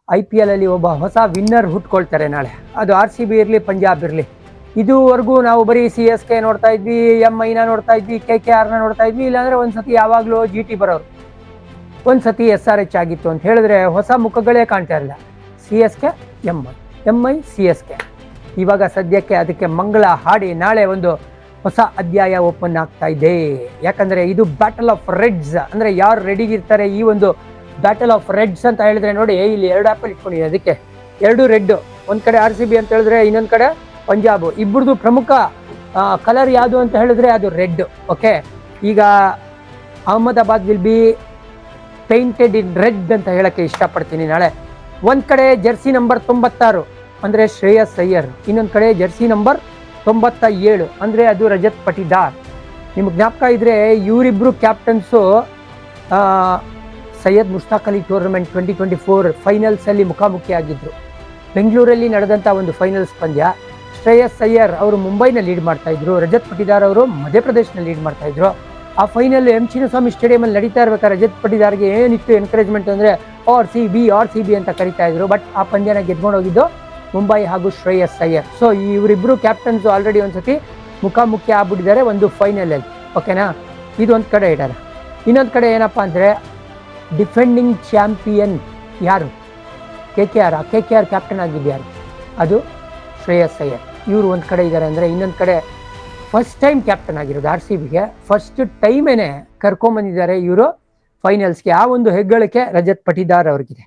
IPL ಅಲ್ಲಿ ಒಬ್ಬ ಹೊಸ ವಿನ್ನರ್ ಹುಟ್ಕೊಳ್ತಾರೆ ನಾಳೆ. ಅದು RCB ಇರಲಿ, ಪಂಜಾಬ್ ಇರಲಿ. ಇದುವರೆಗೂ ನಾವು ಬರೀ CSK ನೋಡ್ತಾ ಇದ್ವಿ, MIನ ನೋಡ್ತಾ ಇದ್ವಿ, KKRನ ನೋಡ್ತಾ ಇದ್ವಿ. ಇಲ್ಲಾಂದ್ರೆ ಒಂದ್ಸತಿ ಯಾವಾಗಲೂ GT ಬರೋರು, ಒಂದ್ಸತಿ SRH ಆಗಿತ್ತು ಅಂತ ಹೇಳಿದ್ರೆ ಹೊಸ ಮುಖಗಳೇ ಕಾಣ್ತಾ ಇರಲಿಲ್ಲ. CSK MI CSK. ಇವಾಗ ಸದ್ಯಕ್ಕೆ ಅದಕ್ಕೆ ಮಂಗಳ ಹಾಡಿ ನಾಳೆ ಒಂದು ಹೊಸ ಅಧ್ಯಾಯ ಓಪನ್ ಆಗ್ತಾ ಇದೆ. ಯಾಕಂದ್ರೆ ಇದು ಬ್ಯಾಟಲ್ ಆಫ್ ರೆಡ್ಸ್, ಅಂದ್ರೆ ಯಾರು ರೆಡಿಗಿರ್ತಾರೆ ಈ ಒಂದು ಬ್ಯಾಟಲ್ ಆಫ್ ರೆಡ್ಸ್ ಅಂತ ಹೇಳಿದ್ರೆ ನೋಡಿ, ಇಲ್ಲಿ 2 ಆಪಲ್ ಇಟ್ಕೊಂಡಿದೆ. ಅದಕ್ಕೆ 2 ರೆಡ್, ಒಂದ್ ಕಡೆ RCB ಅಂತ ಹೇಳಿದ್ರೆ ಇನ್ನೊಂದ್ ಕಡೆ ಪಂಜಾಬ್. ಇಬ್ಬರದು ಪ್ರಮುಖ ಕಲರ್ ಯಾವುದು ಅಂತ ಹೇಳಿದ್ರೆ ಅದು ರೆಡ್. ಓಕೆ, ಈಗ Ahmedabad will be painted in red ಅಂತ ಹೇಳಕ್ಕೆ ಇಷ್ಟಪಡ್ತೀನಿ ನಾಳೆ. ಒಂದ್ ಕಡೆ ಜೆರ್ಸಿ ನಂಬರ್ 96 ಅಂದ್ರೆ ಶ್ರೇಯಸ್ ಅಯ್ಯರ್, ಇನ್ನೊಂದ್ ಕಡೆ ಜೆರ್ಸಿ ನಂಬರ್ 97 ಅಂದ್ರೆ ಅದು ರಜತ್ ಪಟಿದಾರ್. ನಿಮ್ಗೆ ಜ್ಞಾಪಕ ಇದ್ರೆ ಇವರಿಬ್ರು captains Syed Mushtaq Ali tournament 2024 finals ಅಲ್ಲಿ ಮುಖಾಮುಖಿ ಆಗಿದ್ರು. ಬೆಂಗಳೂರಲ್ಲಿ ನಡೆದಂಥ ಒಂದು ಫೈನಲ್ಸ್ ಪಂದ್ಯ. ಶ್ರೇಯಸ್ ಅಯ್ಯರ್ ಅವರು ಮುಂಬೈನ ಲೀಡ್ ಮಾಡ್ತಾ ಇದ್ರು, ರಜತ್ ಪಟಿದಾರ್ ಅವರು ಮಧ್ಯಪ್ರದೇಶನಲ್ಲಿ ಲೀಡ್ ಮಾಡ್ತಾ ಇದ್ರು. ಆ ಫೈನಲ್ ಎಂ ಚಿನ್ನಸ್ವಾಮಿ ಸ್ಟೇಡಿಯಮಲ್ಲಿ ನಡೀತಾ ಇರ್ಬೇಕಾದ್ರೆ ರಜತ್ ಪಟಿದಾರ್ಗೆ ಏನಿತ್ತು ಎನ್ಕರೇಜ್ಮೆಂಟ್ ಅಂದರೆ RCB ಅಂತ ಕರಿತಾ ಇದ್ರು. ಬಟ್ ಆ ಪಂದ್ಯನ ಗೆದ್ಕೊಂಡು ಹೋಗಿದ್ದು ಮುಂಬೈ ಹಾಗೂ ಶ್ರೇಯಸ್ ಅಯ್ಯರ್. ಸೊ ಇವರಿಬ್ರು ಕ್ಯಾಪ್ಟನ್ಸ್ ಆಲ್ರೆಡಿ ಒಂದ್ಸತಿ ಮುಖಾಮುಖಿ ಆಗ್ಬಿಟ್ಟಿದ್ದಾರೆ ಒಂದು ಫೈನಲಲ್ಲಿ. ಓಕೆನಾ, ಇದೊಂದು ಕಡೆ ಇಡೋಣ. ಇನ್ನೊಂದು ಕಡೆ ಏನಪ್ಪ ಅಂದರೆ ಡಿಫೆಂಡಿಂಗ್ ಚಾಂಪಿಯನ್ ಯಾರು? KKR ಕ್ಯಾಪ್ಟನ್ ಆಗಿದ್ಯಾರು? ಅದು ಶ್ರೇಯಸ್ ಅಯ್ಯರ್. ಇವರು ಒಂದು ಕಡೆ ಇದ್ದಾರೆ ಅಂದರೆ, ಇನ್ನೊಂದು ಕಡೆ ಫಸ್ಟ್ ಟೈಮ್ ಕ್ಯಾಪ್ಟನ್ ಆಗಿರೋದು RCBಗೆ. ಫಸ್ಟ್ ಟೈಮೇನೆ ಕರ್ಕೊಂಬಂದಿದ್ದಾರೆ ಇವರು ಫೈನಲ್ಸ್ಗೆ. ಆ ಒಂದು ಹೆಗ್ಗಳಿಕೆ ರಜತ್ ಪಟಿದಾರ್ ಅವ್ರಿಗಿದೆ.